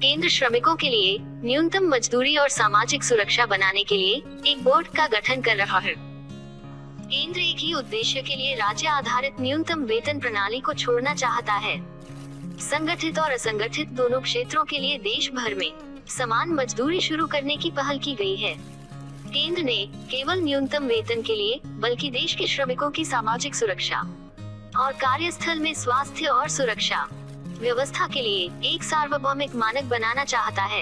केंद्र श्रमिकों के लिए न्यूनतम मजदूरी और सामाजिक सुरक्षा बनाने के लिए एक बोर्ड का गठन कर रहा है। केंद्र एक ही उद्देश्य के लिए राज्य आधारित न्यूनतम वेतन प्रणाली को छोड़ना चाहता है। संगठित और असंगठित दोनों क्षेत्रों के लिए देश भर में समान मजदूरी शुरू करने की पहल की गई है। केंद्र ने केवल न्यूनतम वेतन के लिए बल्कि देश के श्रमिकों की सामाजिक सुरक्षा और कार्यस्थल में स्वास्थ्य और सुरक्षा व्यवस्था के लिए एक सार्वभौमिक मानक बनाना चाहता है।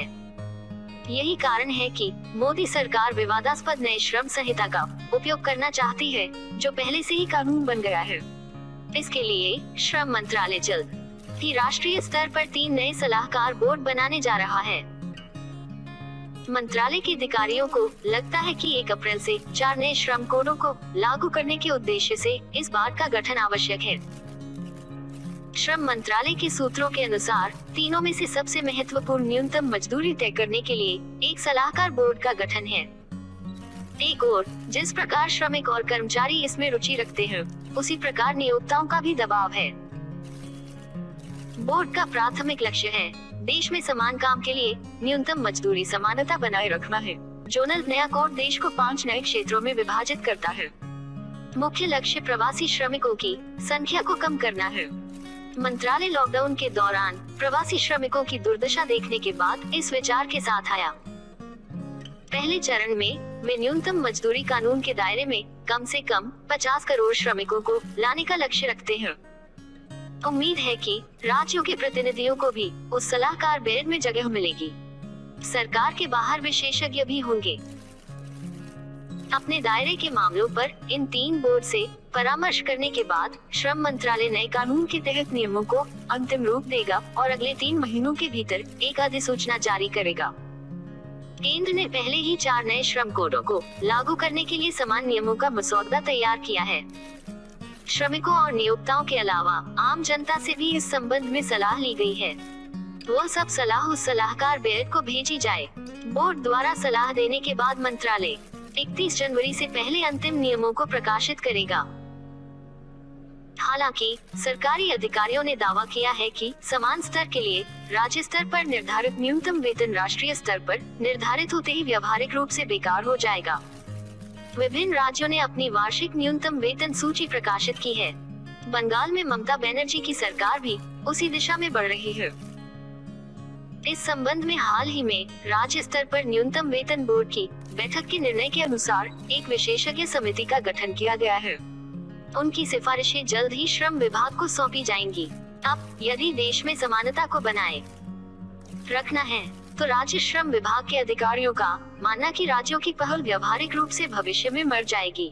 यही कारण है कि मोदी सरकार विवादास्पद नए श्रम संहिता का उपयोग करना चाहती है, जो पहले से ही कानून बन गया है। इसके लिए श्रम मंत्रालय जल्द ही राष्ट्रीय स्तर पर 3 नए सलाहकार बोर्ड बनाने जा रहा है। मंत्रालय के अधिकारियों को लगता है कि 1 अप्रैल से 4 नए श्रम कोडों को लागू करने के उद्देश्य से इस बात का गठन आवश्यक है। श्रम मंत्रालय के सूत्रों के अनुसार तीनों में से सबसे महत्वपूर्ण न्यूनतम मजदूरी तय करने के लिए एक सलाहकार बोर्ड का गठन है। एक और जिस प्रकार श्रमिक और कर्मचारी इसमें रुचि रखते हैं, उसी प्रकार नियोक्ताओं का भी दबाव है। बोर्ड का प्राथमिक लक्ष्य है देश में समान काम के लिए न्यूनतम मजदूरी समानता बनाए रखना है। जोनल नया कोड देश को 5 नए क्षेत्रों में विभाजित करता है। मुख्य लक्ष्य प्रवासी श्रमिकों की संख्या को कम करना है। मंत्रालय लॉकडाउन के दौरान प्रवासी श्रमिकों की दुर्दशा देखने के बाद इस विचार के साथ आया। पहले चरण में वे न्यूनतम मजदूरी कानून के दायरे में कम से कम 50 करोड़ श्रमिकों को लाने का लक्ष्य रखते हैं। उम्मीद है कि राज्यों के प्रतिनिधियों को भी उस सलाहकार बोर्ड में जगह मिलेगी। सरकार के बाहर विशेषज्ञ भी होंगे। अपने दायरे के मामलों पर इन 3 बोर्ड से परामर्श करने के बाद श्रम मंत्रालय नए कानून के तहत नियमों को अंतिम रूप देगा और अगले 3 महीनों के भीतर एक अधिसूचना जारी करेगा। केंद्र ने पहले ही 4 नए श्रम कोडों को लागू करने के लिए समान नियमों का मसौदा तैयार किया है। श्रमिकों और नियोक्ताओं के अलावा आम जनता से भी इस संबंध में सलाह ली गई है। वह सब सलाह उस सलाहकार बोर्ड को भेजी जाए। बोर्ड द्वारा सलाह देने के बाद मंत्रालय 31 जनवरी से पहले अंतिम नियमों को प्रकाशित करेगा। हालांकि सरकारी अधिकारियों ने दावा किया है कि समान स्तर के लिए राज्य स्तर पर निर्धारित न्यूनतम वेतन राष्ट्रीय स्तर पर निर्धारित होते ही व्यावहारिक रूप से बेकार हो जाएगा। विभिन्न राज्यों ने अपनी वार्षिक न्यूनतम वेतन सूची प्रकाशित की है। बंगाल में ममता बनर्जी की सरकार भी उसी दिशा में बढ़ रही है। इस संबंध में हाल ही में राज्य स्तर पर न्यूनतम वेतन बोर्ड की बैठक के निर्णय के अनुसार एक विशेषज्ञ समिति का गठन किया गया है। उनकी सिफारिशें जल्द ही श्रम विभाग को सौंपी जाएंगी। अब यदि देश में समानता को बनाए रखना है तो राज्य श्रम विभाग के अधिकारियों का मानना कि राज्यों की पहल व्यावहारिक रूप से भविष्य में मर जाएगी।